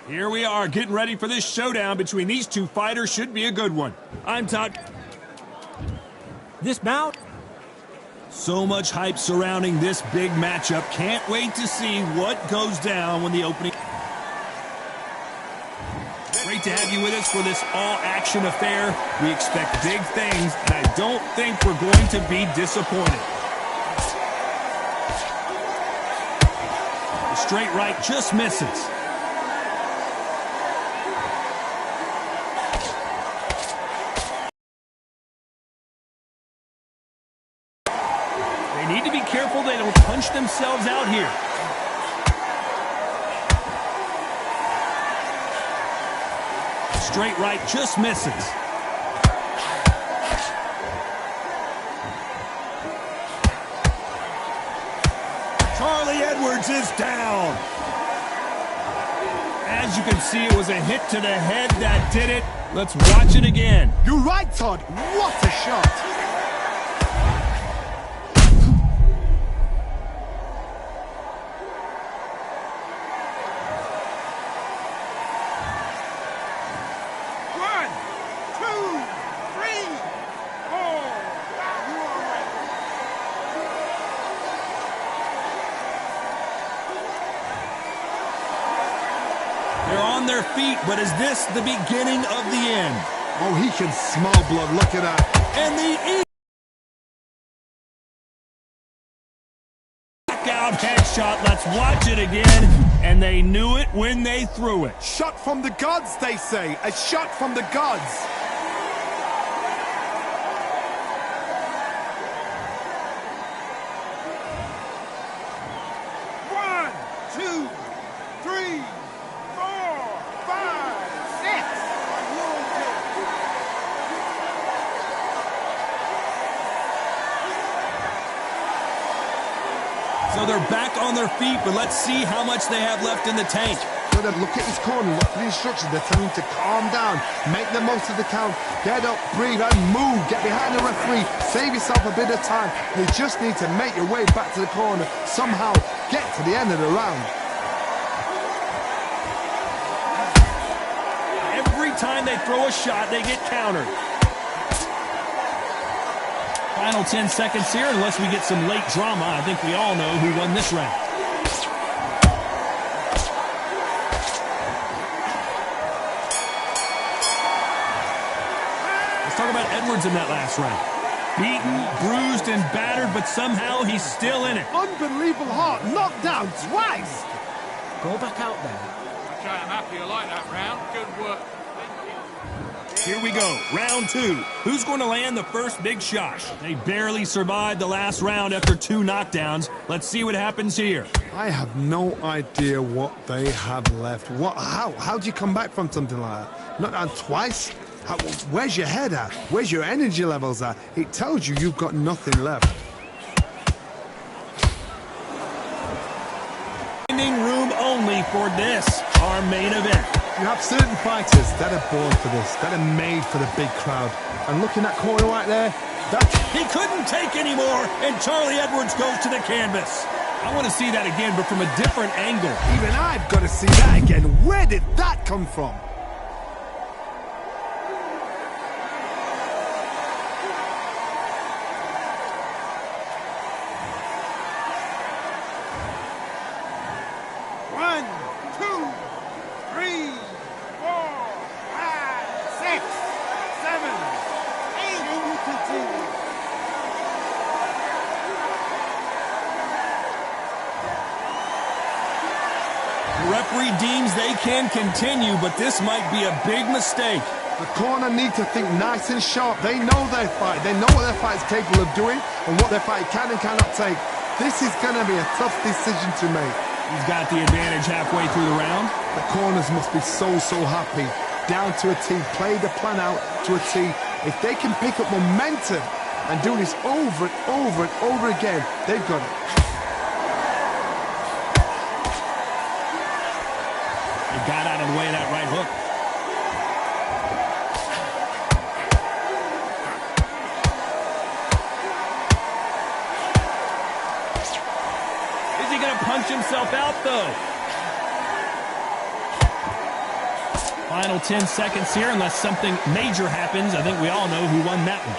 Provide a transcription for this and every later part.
Here we are, getting ready for this showdown between these two fighters. Should be a good one. I'm talking... This bout? So much hype surrounding this big matchup. Can't wait to see what goes down when the opening... Great to have you with us for this all-action affair. We expect big things, and I don't think we're going to be disappointed. The straight right just misses. They need to be careful they don't punch themselves out here. Straight right just misses. Charlie Edwards is down. As you can see, it was a hit to the head that did it. Let's watch it again. You're right, Todd. What a shot. They're on their feet, but is this the beginning of the end? Oh, he can smell blood. Look at that. And the knockout headshot. Let's watch it again. And they knew it when they threw it. Shot from the gods, they say. A shot from the gods. So they're back on their feet, but let's see how much they have left in the tank. Look at his corner, look at the instructions. They're telling him to calm down, make the most of the count, get up, breathe, and move. Get behind the referee, save yourself a bit of time. You just need to make your way back to the corner, somehow get to the end of the round. Every time they throw a shot, they get countered. Final 10 seconds here, unless we get some late drama. I think we all know who won this round. Let's talk about Edwards in that last round. Beaten, bruised, and battered, but somehow he's still in it. Unbelievable heart, knocked down twice. Go back out there. Okay, I'm happy you like that round. Good work. Here we go, round two. Who's going to land the first big shot? They barely survived the last round after 2 knockdowns. Let's see what happens here. I have no idea what they have left. How do you come back from something like that? Knocked down twice? Where's your head at? Where's your energy levels at? It tells you you've got nothing left. Standing room only for this, our main event. You have certain fighters that are born for this, that are made for the big crowd. And look in that corner right there, He couldn't take anymore, and Charlie Edwards goes to the canvas. I want to see that again, but from a different angle. even I've got to see that again. Where did that come from? The referee deems they can continue, but this might be a big mistake. The corner need to think nice and sharp. They know their fight. They know what their fight is capable of doing and what their fight can and cannot take. This is going to be a tough decision to make. He's got the advantage halfway through the round. The corners must be so happy. Down to a T. Play the plan out to a T. If they can pick up momentum and do this over and over and over again, they've got it. He got out of the way of that right hook. Is he going to punch himself out, though? Final 10 seconds here, unless something major happens. I think we all know who won that one.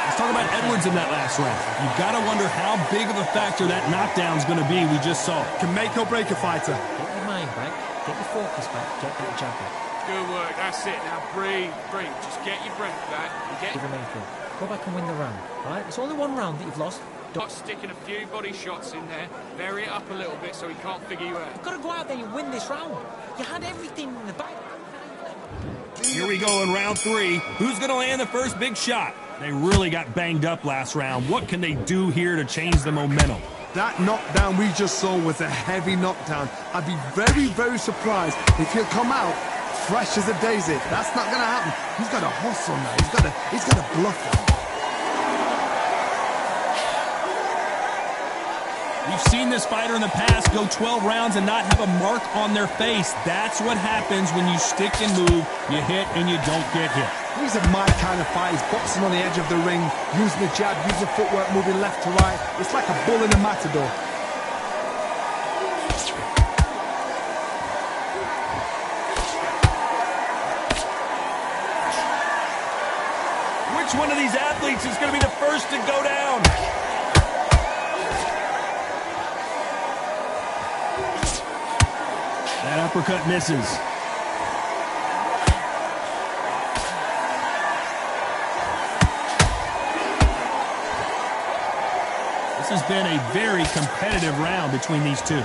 Let's talk about Edwards in that last round. You've got to wonder how big of a factor that knockdown is going to be we just saw. Can make or break a fighter. Get your mind back, get your focus back, get that jab back. Good work, that's it. Now breathe, breathe. Just get your breath back. And get Give him anything. Go back and win the round, right? It's only one round that you've lost. Start sticking a few body shots in there. Vary it up a little bit so he can't figure you out. You've got to go out there and win this round. You had everything in the back. Here we go in round 3. Who's going to land the first big shot? They really got banged up last round. What can they do here to change the momentum? That knockdown we just saw was a heavy knockdown. I'd be very, very surprised if he'll come out fresh as a daisy. That's not going to happen. He's got to hustle now. He's got to bluff it. We've seen this fighter in the past go 12 rounds and not have a mark on their face. That's what happens when you stick and move, you hit and you don't get hit. He's a my kind of fight. He's boxing on the edge of the ring, using the jab, using footwork, moving left to right. It's like a bull in a matador. Which one of these athletes is going to be the first to go down? That uppercut misses. This has been a very competitive round between these two.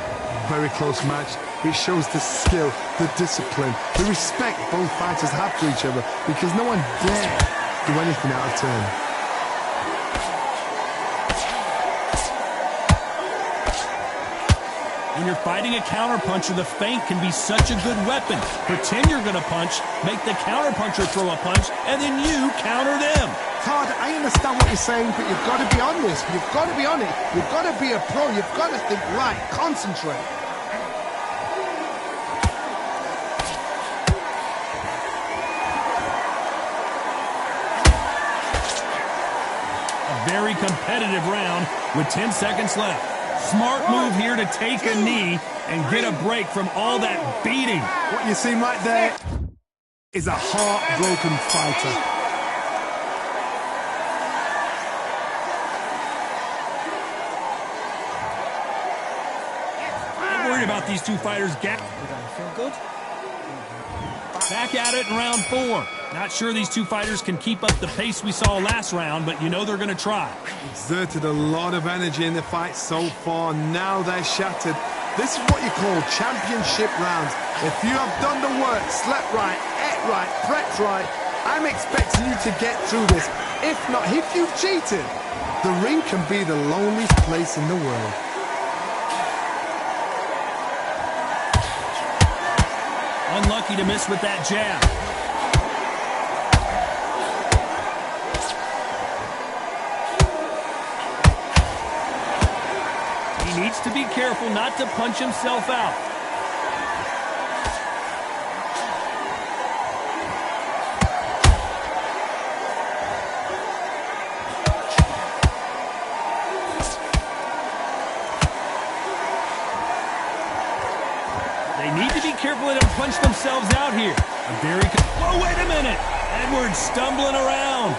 Very close match. It shows the skill, the discipline, the respect both fighters have for each other because no one dare do anything out of turn. When you're fighting a counterpuncher, the feint can be such a good weapon. Pretend you're going to punch, make the counterpuncher throw a punch, and then you counter them. Todd, I understand what you're saying, but you've got to be on this. You've got to be on it. You've got to be a pro. You've got to think right. Concentrate. A very competitive round with 10 seconds left. Smart move here to take a knee and get a break from all that beating. What you see right there is a heartbroken fighter. I'm worried about these two fighters. Feel good? Back at it in round 4. Not sure these two fighters can keep up the pace we saw last round, but you know they're going to try. Exerted a lot of energy in the fight so far. Now they're shattered. This is what you call championship rounds. If you have done the work, slept right, ate right, prepped right, I'm expecting you to get through this. If not, if you've cheated, the ring can be the loneliest place in the world. Unlucky to miss with that jab. He needs to be careful not to punch himself out. They need to be careful they don't punch themselves out here. Oh, wait a minute. Edwards stumbling around.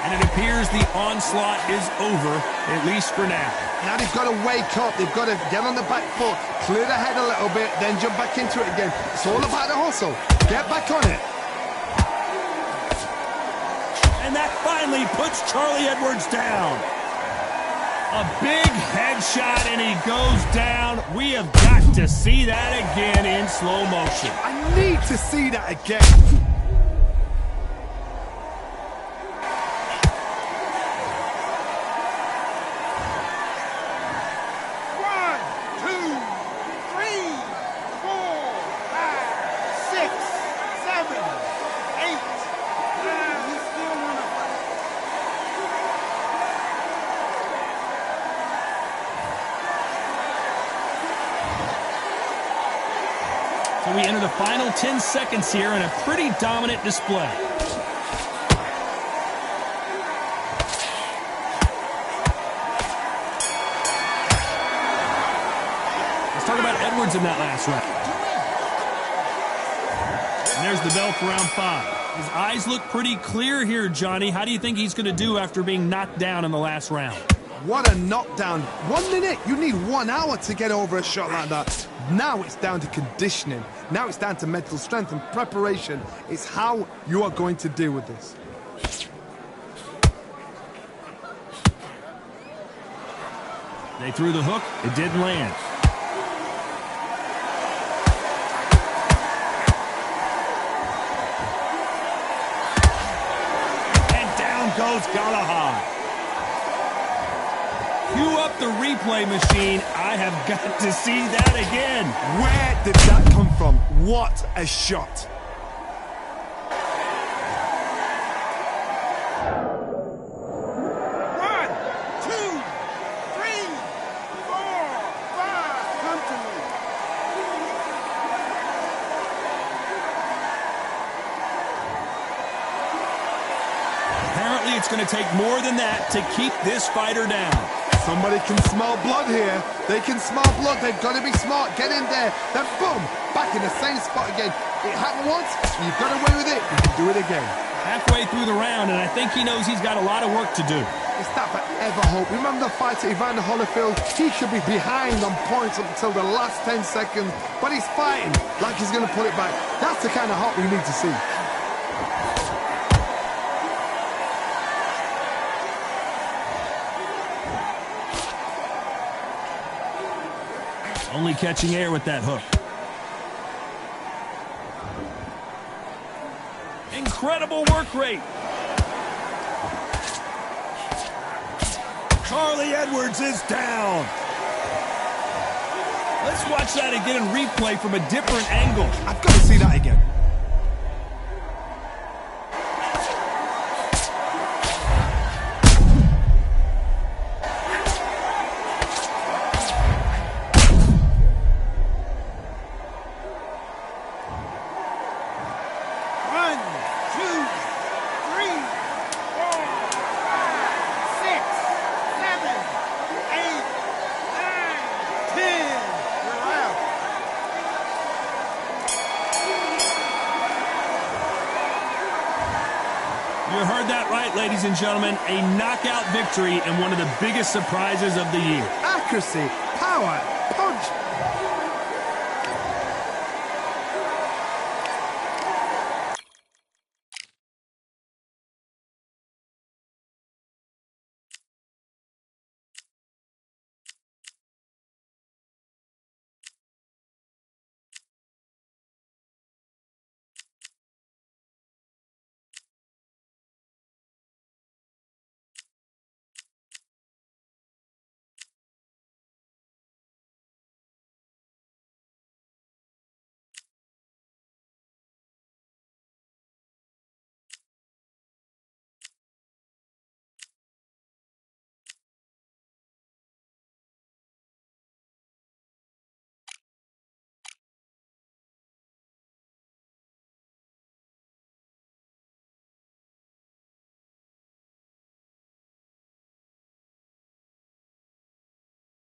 And it appears the onslaught is over, at least for now. Now they've got to wake up. They've got to get on the back foot, clear the head a little bit, then jump back into it again. It's all about the hustle. Get back on it. And that finally puts Charlie Edwards down. A big headshot, and he goes down. We have got to see that again in slow motion. I need to see that again. So So we enter the final 10 seconds here in a pretty dominant display. Let's talk about Edwards in that last round. And there's the bell for round 5. His eyes look pretty clear here, Johnny. How do you think he's going to do after being knocked down in the last round? What a knockdown. 1 minute, you need 1 hour to get over a shot like that. Now it's down to conditioning. Now it's down to mental strength and preparation. It's how you are going to deal with this. They threw the hook. It didn't land. And down goes Galahad. Cue up the replay machine. I have got to see that again. Where did that come from? What a shot. Apparently, it's going to take more than that to keep this fighter down. Somebody can smell blood here. They can smell blood. They've got to be smart. Get in there. Then boom, back in the same spot again. It happened once. You've got away with it. You can do it again. Halfway through the round, and I think he knows he's got a lot of work to do. It's that forever hope. Remember the fight at Evander Holyfield? He should be behind on points up until the last 10 seconds. But he's fighting like he's going to pull it back. That's the kind of hope we need to see. Only catching air with that hook. Incredible work rate. Charlie Edwards is down. Let's watch that again in replay from a different angle. I've got to see that again. You heard that right, ladies and gentlemen. A knockout victory and one of the biggest surprises of the year. Accuracy, power, punch,